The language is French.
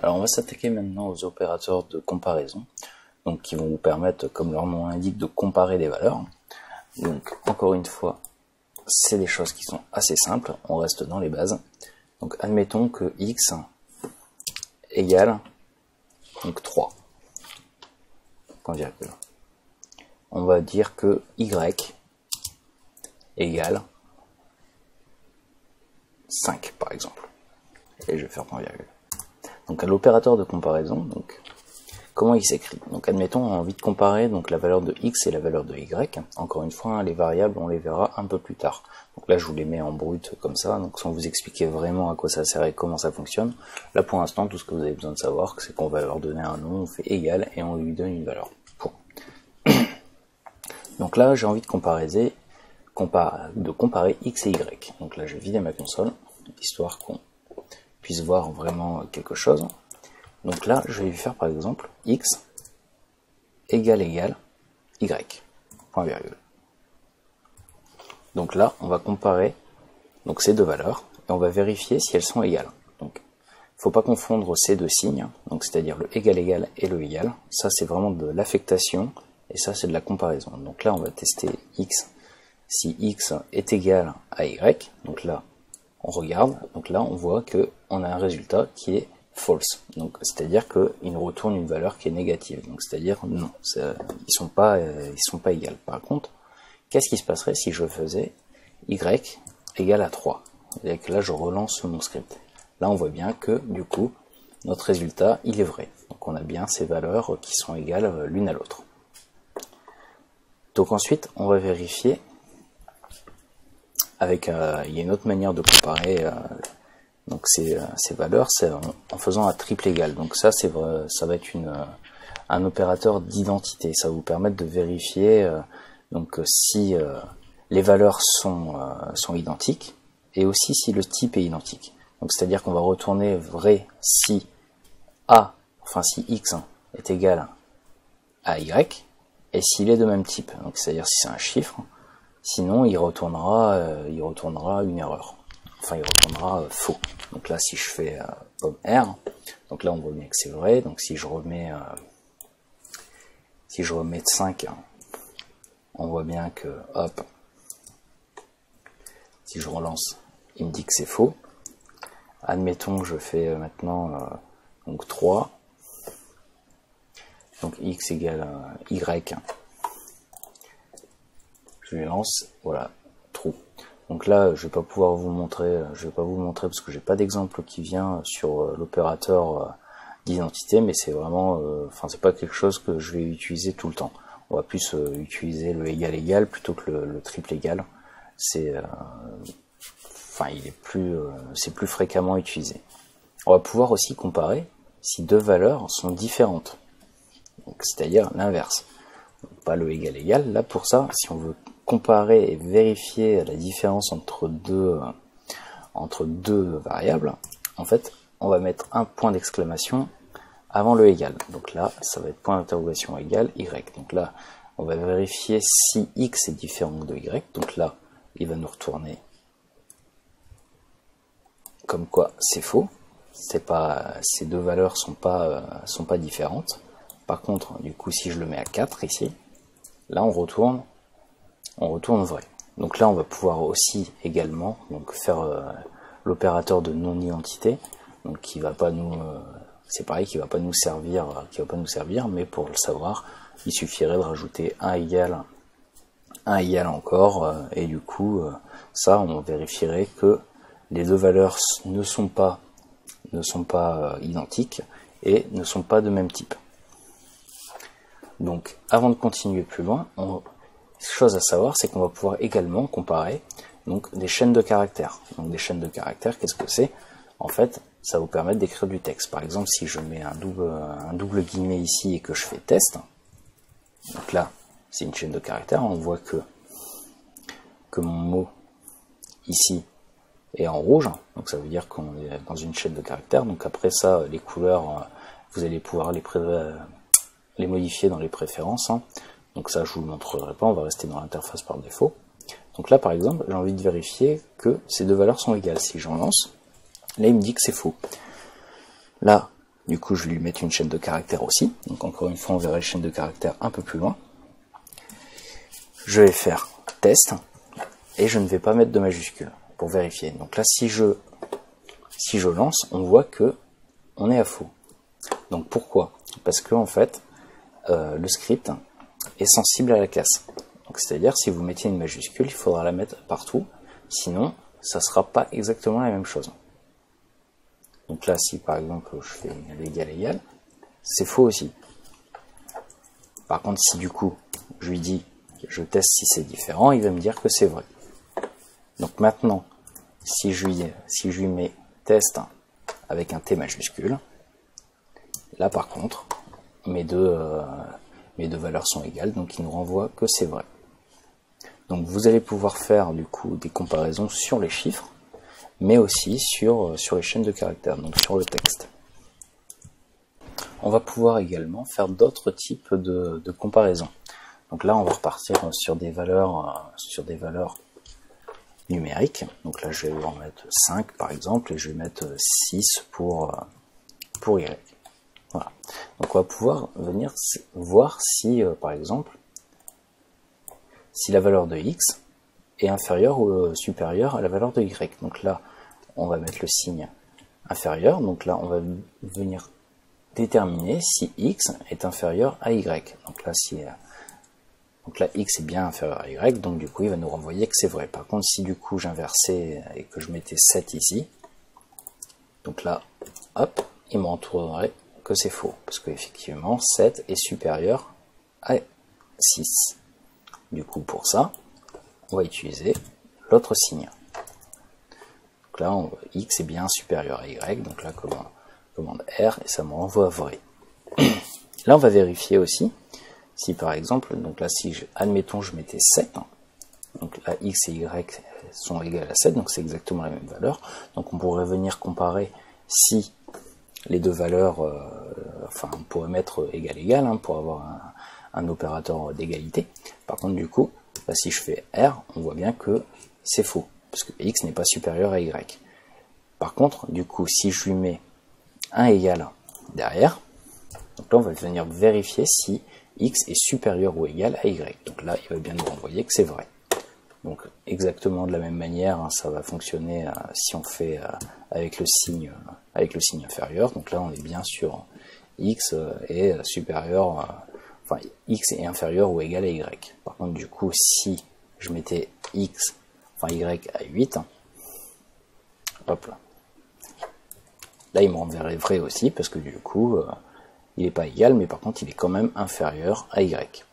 Alors on va s'attaquer maintenant aux opérateurs de comparaison, donc qui vont vous permettre, comme leur nom l'indique, de comparer des valeurs. Donc encore une fois, c'est des choses qui sont assez simples, on reste dans les bases. Donc admettons que x égale donc 3, point virgule. On va dire que y égale 5 par exemple. Et je vais faire point virgule. Donc à l'opérateur de comparaison, donc comment il s'écrit? Donc admettons on a envie de comparer donc la valeur de x et la valeur de y. Encore une fois, les variables on les verra un peu plus tard. Donc là je vous les mets en brut comme ça, donc sans vous expliquer vraiment à quoi ça sert et comment ça fonctionne. Là pour l'instant tout ce que vous avez besoin de savoir, c'est qu'on va leur donner un nom, on fait égal et on lui donne une valeur. Point. Donc là j'ai envie de comparer x et y. Donc là je vais vider ma console, histoire qu'on puisse voir vraiment quelque chose. Donc là, je vais lui faire par exemple x égale y, point virgule. Donc là, on va comparer donc ces deux valeurs et on va vérifier si elles sont égales. Donc, il ne faut pas confondre ces deux signes, donc c'est-à-dire le égal et le égal. Ça, c'est vraiment de l'affectation et ça, c'est de la comparaison. Donc là, on va tester x si x est égal à y. Donc là, on regarde, donc là on voit que on a un résultat qui est false, donc c'est-à-dire qu'il nous retourne une valeur qui est négative, donc c'est-à-dire non, ils sont pas égales. Par contre, qu'est-ce qui se passerait si je faisais y égale à 3 et que là je relance mon script? Là on voit bien que du coup notre résultat il est vrai, donc on a bien ces valeurs qui sont égales l'une à l'autre. Donc ensuite on va vérifier avec, il y a une autre manière de comparer donc ces valeurs, c'est en faisant un triple égal. Donc ça, ça va être un opérateur d'identité. Ça va vous permettre de vérifier donc si les valeurs sont identiques et aussi si le type est identique. Donc c'est-à-dire qu'on va retourner vrai si si x est égal à y et s'il est de même type. Donc c'est-à-dire si c'est un chiffre. Sinon, il retournera une erreur. Enfin, il retournera faux. Donc là, si je fais pomme R, donc là, on voit bien que c'est vrai. Donc si je remets 5, on voit bien que, hop, si je relance, il me dit que c'est faux. Admettons que je fais maintenant donc 3. Donc x égale y. Je les lance, voilà, trou. Donc là, je vais pas pouvoir vous montrer, parce que j'ai pas d'exemple qui vient sur l'opérateur d'identité, mais c'est vraiment, c'est pas quelque chose que je vais utiliser tout le temps. On va plus utiliser le égal plutôt que le triple égal. C'est, c'est plus fréquemment utilisé. On va pouvoir aussi comparer si deux valeurs sont différentes. Donc c'est-à-dire l'inverse. Pas le égal. Là pour ça, si on veut comparer et vérifier la différence entre deux variables, en fait, on va mettre un point d'exclamation avant le égal. Donc là, ça va être point d'interrogation égal y. Donc là, on va vérifier si x est différent de y. Donc là, il va nous retourner comme quoi c'est faux. Ces deux valeurs sont pas différentes. Par contre, du coup, si je le mets à 4 ici, là on retourne vrai. Donc là on va pouvoir aussi également donc faire l'opérateur de non-identité, donc qui va pas nous c'est pareil, qui va pas nous servir, mais pour le savoir, il suffirait de rajouter un égal encore, et du coup ça on vérifierait que les deux valeurs ne sont pas identiques et ne sont pas de même type. Donc, avant de continuer plus loin, chose à savoir, c'est qu'on va pouvoir également comparer donc des chaînes de caractères. Donc, des chaînes de caractères, qu'est-ce que c'est? En fait, ça va vous permettre d'écrire du texte. Par exemple, si je mets un double guillemet ici et que je fais test, donc là, c'est une chaîne de caractères. On voit que mon mot ici est en rouge, donc ça veut dire qu'on est dans une chaîne de caractères. Donc après ça, les couleurs, vous allez pouvoir les modifier dans les préférences. Donc ça, je vous le montrerai pas, on va rester dans l'interface par défaut. Donc là, par exemple, j'ai envie de vérifier que ces deux valeurs sont égales. Si j'en lance, là, il me dit que c'est faux. Là, Du coup, je vais lui mettre une chaîne de caractères aussi. Donc encore une fois, on verra les chaînes de caractères un peu plus loin. Je vais faire test et je ne vais pas mettre de majuscule pour vérifier. Donc là, si je lance, on voit que on est à faux. Donc pourquoi? Parce que en fait, le script est sensible à la classe. Donc c'est-à-dire, si vous mettez une majuscule, il faudra la mettre partout. Sinon, ça sera pas exactement la même chose. Donc là, si par exemple je fais l'égal, c'est faux aussi. Par contre, si du coup je lui dis, je teste si c'est différent, il va me dire que c'est vrai. Donc maintenant, si je lui mets test avec un T majuscule, là par contre, mes deux valeurs sont égales, donc il nous renvoie que c'est vrai. Donc vous allez pouvoir faire du coup des comparaisons sur les chiffres, mais aussi sur les chaînes de caractères, donc sur le texte. On va pouvoir également faire d'autres types de comparaisons. Donc là, on va repartir sur des valeurs numériques. Donc là, je vais en mettre 5 par exemple, et je vais mettre 6 pour Y. Voilà. Donc on va pouvoir venir voir si, par exemple, si la valeur de X est inférieure ou supérieure à la valeur de Y. Donc là, on va mettre le signe inférieur. Donc là, on va venir déterminer si X est inférieur à Y. Donc là, X est bien inférieur à Y, donc du coup, il va nous renvoyer que c'est vrai. Par contre, si du coup, j'inversais et que je mettais 7 ici, donc là, hop, il me retournerait que c'est faux. Parce qu'effectivement, 7 est supérieur à 6. Du coup, pour ça, on va utiliser l'autre signe. Donc là, X est bien supérieur à Y, donc là, commande R, et ça me renvoie vrai. Là, on va vérifier aussi si par exemple, donc là, admettons, je mettais 7, donc là, X et Y sont égales à 7, donc c'est exactement la même valeur. Donc on pourrait venir comparer si les deux valeurs, enfin, on pourrait mettre égal, pour avoir un opérateur d'égalité. Par contre, du coup, là, si je fais R, on voit bien que c'est faux, parce que X n'est pas supérieur à Y. Par contre, du coup, si je lui mets un égal derrière, donc là, on va venir vérifier si X est supérieur ou égal à Y. Donc là, il va bien nous renvoyer que c'est vrai. Donc exactement de la même manière, ça va fonctionner si on fait avec le signe inférieur. Donc là, on est bien sur X est supérieur, enfin X est inférieur ou égal à Y. Par contre, du coup, si je mettais X, enfin Y à 8, hop là. Là, il me renverrait vrai aussi, parce que du coup, il n'est pas égal, mais par contre, il est quand même inférieur à Y.